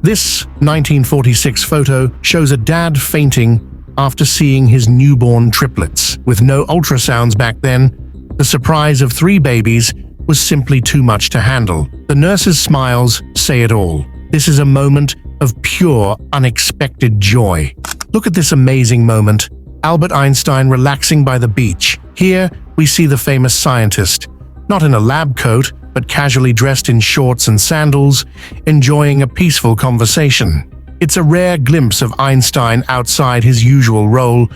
This 1946 photo shows a dad fainting after seeing his newborn triplets. With no ultrasounds back then, the surprise of 3 babies was simply too much to handle. The nurse's smiles say it all. This is a moment of pure, unexpected joy. Look at this amazing moment. Albert Einstein relaxing by the beach. Here, we see the famous scientist, not in a lab coat, but casually dressed in shorts and sandals, enjoying a peaceful conversation. It's a rare glimpse of Einstein outside his usual role,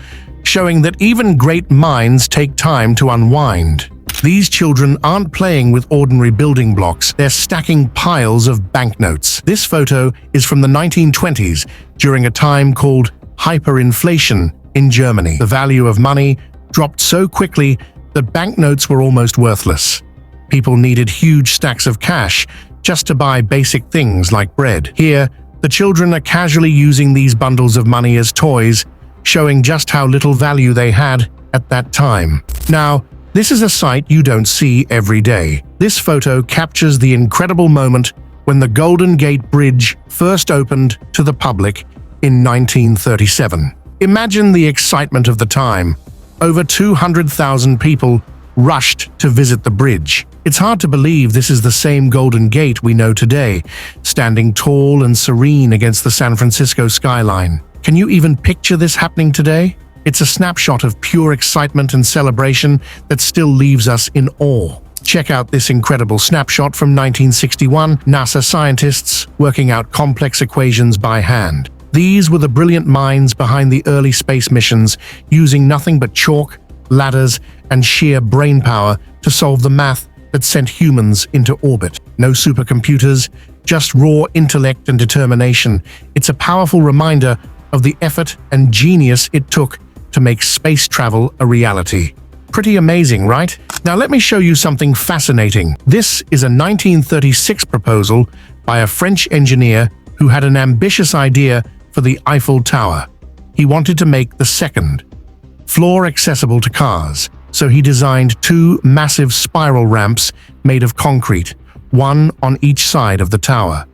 showing that even great minds take time to unwind. These children aren't playing with ordinary building blocks, they're stacking piles of banknotes. This photo is from the 1920s, during a time called hyperinflation in Germany. The value of money dropped so quickly that banknotes were almost worthless. People needed huge stacks of cash just to buy basic things like bread. Here, the children are casually using these bundles of money as toys, showing just how little value they had at that time. Now, this is a sight you don't see every day. This photo captures the incredible moment when the Golden Gate Bridge first opened to the public in 1937. Imagine the excitement of the time. Over 200,000 people rushed to visit the bridge. It's hard to believe this is the same Golden Gate we know today, standing tall and serene against the San Francisco skyline. Can you even picture this happening today? It's a snapshot of pure excitement and celebration that still leaves us in awe. Check out this incredible snapshot from 1961, NASA scientists working out complex equations by hand. These were the brilliant minds behind the early space missions, using nothing but chalk, ladders, and sheer brainpower to solve the math that sent humans into orbit. No supercomputers, just raw intellect and determination. It's a powerful reminder of the effort and genius it took to make space travel a reality. Pretty amazing, right? Now let me show you something fascinating. This is a 1936 proposal by a French engineer who had an ambitious idea for the Eiffel Tower. He wanted to make the second floor accessible to cars, so he designed 2 massive spiral ramps made of concrete, one on each side of the tower.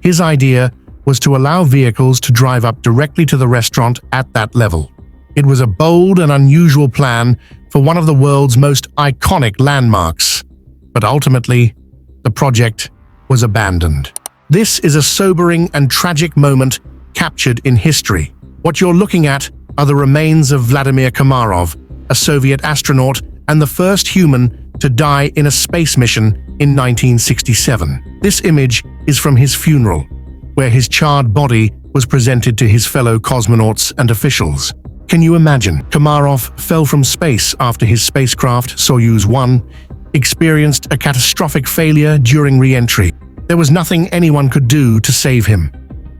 His idea was to allow vehicles to drive up directly to the restaurant at that level. It was a bold and unusual plan for one of the world's most iconic landmarks, but ultimately, the project was abandoned. This is a sobering and tragic moment captured in history. What you're looking at are the remains of Vladimir Komarov, a Soviet astronaut and the first human to die in a space mission in 1967. This image is from his funeral, where his charred body was presented to his fellow cosmonauts and officials. Can you imagine? Komarov fell from space after his spacecraft, Soyuz 1, experienced a catastrophic failure during re-entry. There was nothing anyone could do to save him.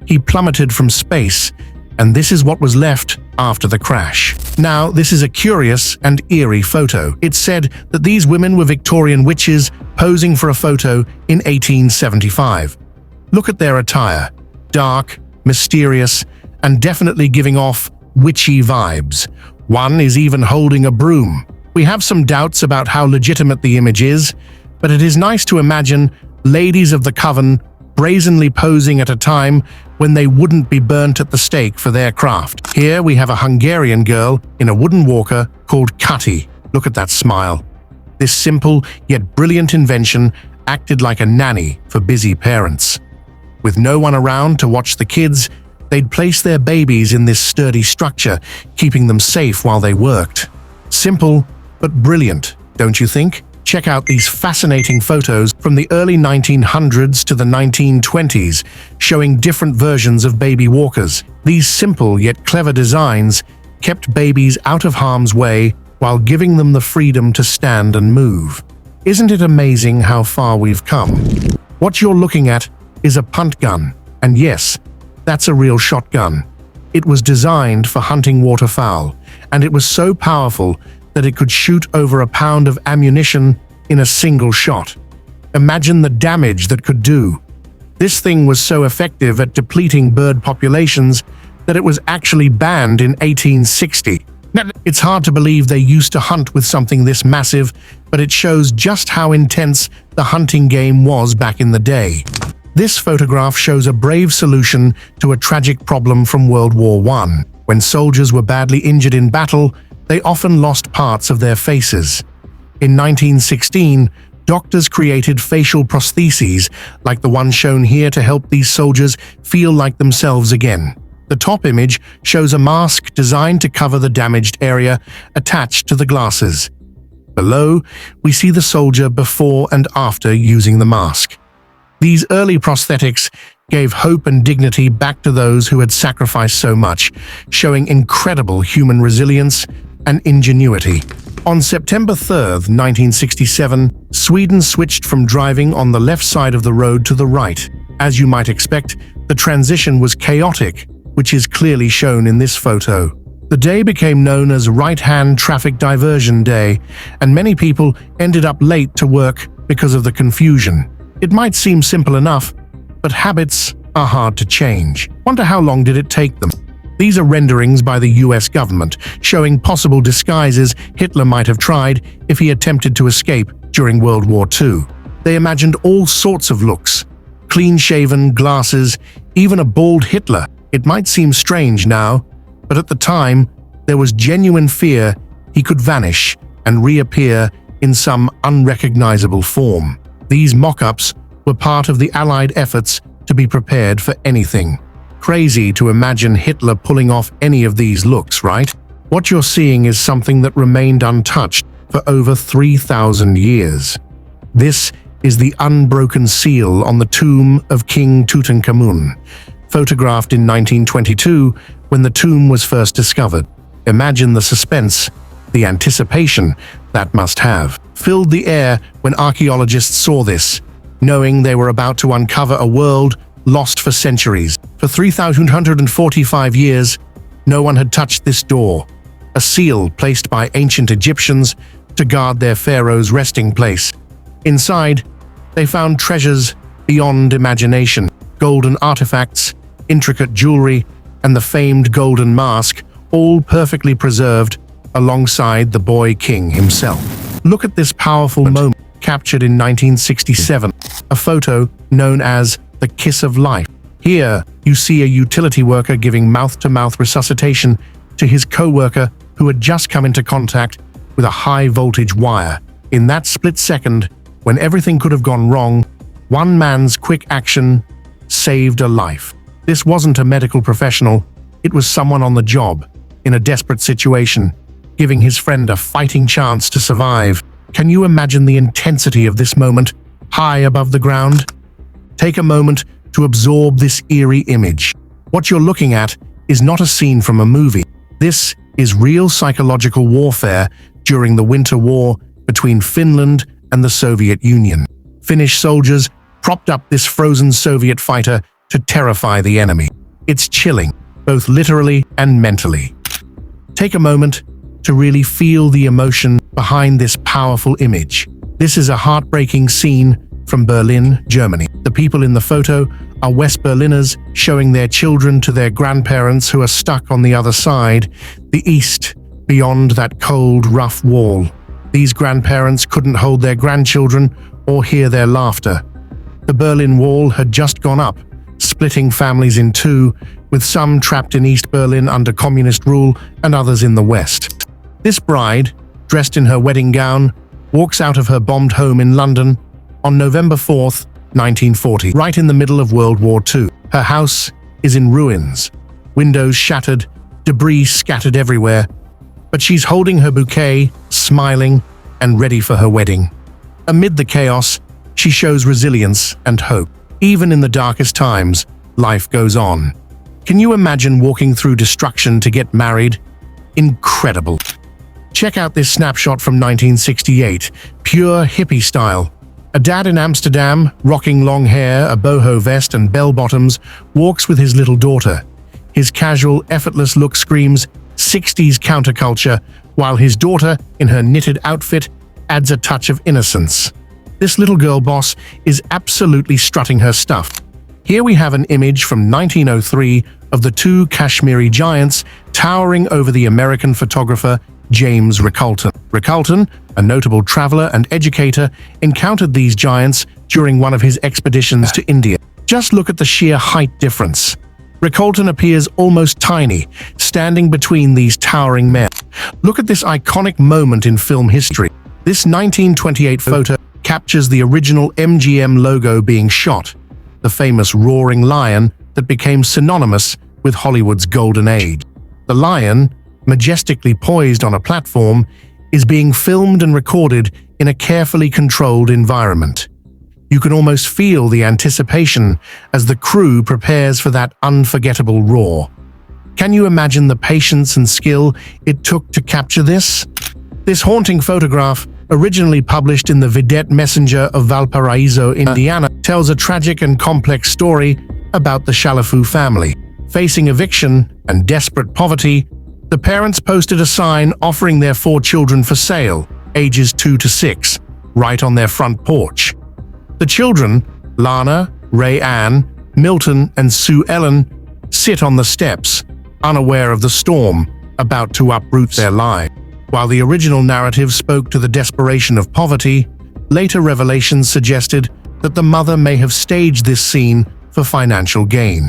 He plummeted from space, and this is what was left after the crash. Now, this is a curious and eerie photo. It's said that these women were Victorian witches posing for a photo in 1875. Look at their attire. Dark, mysterious, and definitely giving off witchy vibes. One is even holding a broom. We have some doubts about how legitimate the image is, but it is nice to imagine ladies of the coven brazenly posing at a time when they wouldn't be burnt at the stake for their craft. Here we have a Hungarian girl in a wooden walker called Kati. Look at that smile. This simple yet brilliant invention acted like a nanny for busy parents. With no one around to watch the kids, they'd place their babies in this sturdy structure, keeping them safe while they worked. Simple, but brilliant, don't you think? Check out these fascinating photos from the early 1900s to the 1920s, showing different versions of baby walkers. These simple yet clever designs kept babies out of harm's way while giving them the freedom to stand and move. Isn't it amazing how far we've come? What you're looking at is a punt gun, and yes, that's a real shotgun. It was designed for hunting waterfowl, and it was so powerful that it could shoot over a pound of ammunition in a single shot. Imagine the damage that could do. This thing was so effective at depleting bird populations that it was actually banned in 1860. Now, it's hard to believe they used to hunt with something this massive, but it shows just how intense the hunting game was back in the day. This photograph shows a brave solution to a tragic problem from World War I. When soldiers were badly injured in battle, they often lost parts of their faces. In 1916, doctors created facial prostheses like the one shown here to help these soldiers feel like themselves again. The top image shows a mask designed to cover the damaged area attached to the glasses. Below, we see the soldier before and after using the mask. These early prosthetics gave hope and dignity back to those who had sacrificed so much, showing incredible human resilience and ingenuity. On September 3, 1967, Sweden switched from driving on the left side of the road to the right. As you might expect, the transition was chaotic, which is clearly shown in this photo. The day became known as Right-Hand Traffic Diversion Day, and many people ended up late to work because of the confusion. It might seem simple enough, but habits are hard to change. Wonder how long did it take them? These are renderings by the US government, showing possible disguises Hitler might have tried if he attempted to escape during World War II. They imagined all sorts of looks: clean-shaven, glasses, even a bald Hitler. It might seem strange now, but at the time, there was genuine fear he could vanish and reappear in some unrecognizable form. These mock-ups were part of the Allied efforts to be prepared for anything. Crazy to imagine Hitler pulling off any of these looks, right? What you're seeing is something that remained untouched for over 3,000 years. This is the unbroken seal on the tomb of King Tutankhamun, photographed in 1922 when the tomb was first discovered. Imagine the suspense, the anticipation that must have filled the air when archaeologists saw this, knowing they were about to uncover a world lost for centuries. For 3,145 years, no one had touched this door, a seal placed by ancient Egyptians to guard their pharaoh's resting place. Inside, they found treasures beyond imagination: golden artifacts, intricate jewelry, and the famed golden mask, all perfectly preserved alongside the boy king himself. Look at this powerful moment captured in 1967, a photo known as the Kiss of Life. Here, you see a utility worker giving mouth-to-mouth resuscitation to his co-worker who had just come into contact with a high-voltage wire. In that split second, when everything could have gone wrong, one man's quick action saved a life. This wasn't a medical professional, it was someone on the job, in a desperate situation, giving his friend a fighting chance to survive. Can you imagine the intensity of this moment, high above the ground? Take a moment to absorb this eerie image. What you're looking at is not a scene from a movie. This is real psychological warfare during the Winter War between Finland and the Soviet Union. Finnish soldiers propped up this frozen Soviet fighter to terrify the enemy. It's chilling, both literally and mentally. Take a moment to really feel the emotion behind this powerful image. This is a heartbreaking scene from Berlin, Germany. The people in the photo are West Berliners showing their children to their grandparents who are stuck on the other side, the east, beyond that cold, rough wall. These grandparents couldn't hold their grandchildren or hear their laughter. The Berlin Wall had just gone up, splitting families in two, with some trapped in East Berlin under communist rule and others in the West. This bride, dressed in her wedding gown, walks out of her bombed home in London on November 4th, 1940, right in the middle of World War II. Her house is in ruins, windows shattered, debris scattered everywhere, but she's holding her bouquet, smiling, and ready for her wedding. Amid the chaos, she shows resilience and hope. Even in the darkest times, life goes on. Can you imagine walking through destruction to get married? Incredible. Check out this snapshot from 1968, pure hippie style. A dad in Amsterdam, rocking long hair, a boho vest and bell-bottoms, walks with his little daughter. His casual, effortless look screams 60s counterculture, while his daughter, in her knitted outfit, adds a touch of innocence. This little girl boss is absolutely strutting her stuff. Here we have an image from 1903 of the two Kashmiri giants towering over the American photographer James Ricalton. Ricalton, a notable traveler and educator, encountered these giants during one of his expeditions to India. Just look at the sheer height difference. Rick Colton appears almost tiny, standing between these towering men. Look at this iconic moment in film history. This 1928 photo captures the original MGM logo being shot, the famous roaring lion that became synonymous with Hollywood's golden age. The lion, majestically poised on a platform, is being filmed and recorded in a carefully controlled environment. You can almost feel the anticipation as the crew prepares for that unforgettable roar. Can you imagine the patience and skill it took to capture this? This haunting photograph, originally published in the Vidette Messenger of Valparaiso, Indiana, tells a tragic and complex story about the Chalifoux family. Facing eviction and desperate poverty, the parents posted a sign offering their 4 children for sale, ages 2 to 6, right on their front porch. The children, Lana, Ray Ann, Milton, and Sue Ellen, sit on the steps, unaware of the storm about to uproot their lives. While the original narrative spoke to the desperation of poverty, later revelations suggested that the mother may have staged this scene for financial gain.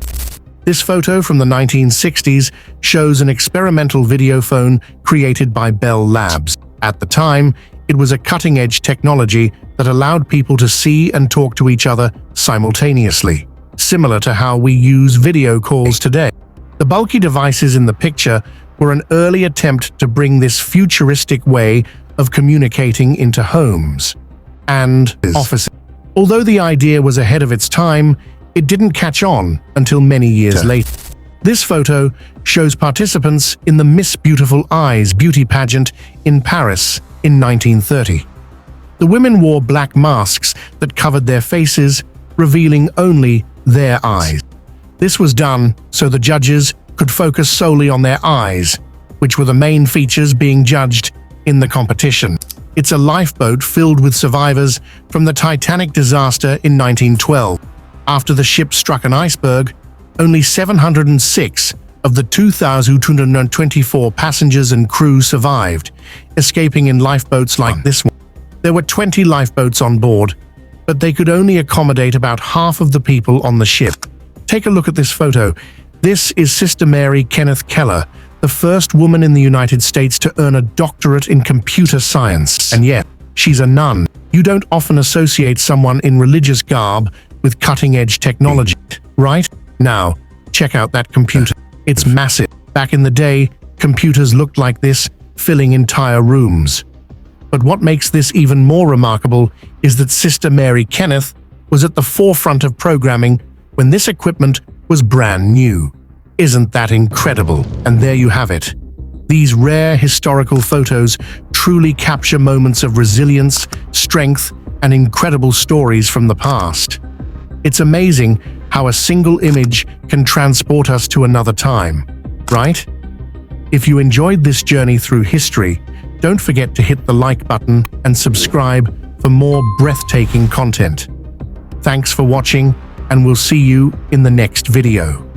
This photo from the 1960s shows an experimental videophone created by Bell Labs. At the time, it was a cutting-edge technology that allowed people to see and talk to each other simultaneously, similar to how we use video calls today. The bulky devices in the picture were an early attempt to bring this futuristic way of communicating into homes and offices. Although the idea was ahead of its time, it didn't catch on until many years later. This photo shows participants in the Miss Beautiful Eyes beauty pageant in Paris in 1930. The women wore black masks that covered their faces, revealing only their eyes. This was done so the judges could focus solely on their eyes, which were the main features being judged in the competition. It's a lifeboat filled with survivors from the Titanic disaster in 1912. After the ship struck an iceberg, only 706 of the 2,224 passengers and crew survived, escaping in lifeboats like this one. There were 20 lifeboats on board, but they could only accommodate about half of the people on the ship. Take a look at this photo. This is Sister Mary Kenneth Keller, the first woman in the United States to earn a doctorate in computer science. And yet, she's a nun. You don't often associate someone in religious garb with cutting-edge technology, right? Now, check out that computer. It's massive. Back in the day, computers looked like this, filling entire rooms. But what makes this even more remarkable is that Sister Mary Kenneth was at the forefront of programming when this equipment was brand new. Isn't that incredible? And there you have it. These rare historical photos truly capture moments of resilience, strength, and incredible stories from the past. It's amazing how a single image can transport us to another time, right? If you enjoyed this journey through history, don't forget to hit the like button and subscribe for more breathtaking content. Thanks for watching, and we'll see you in the next video.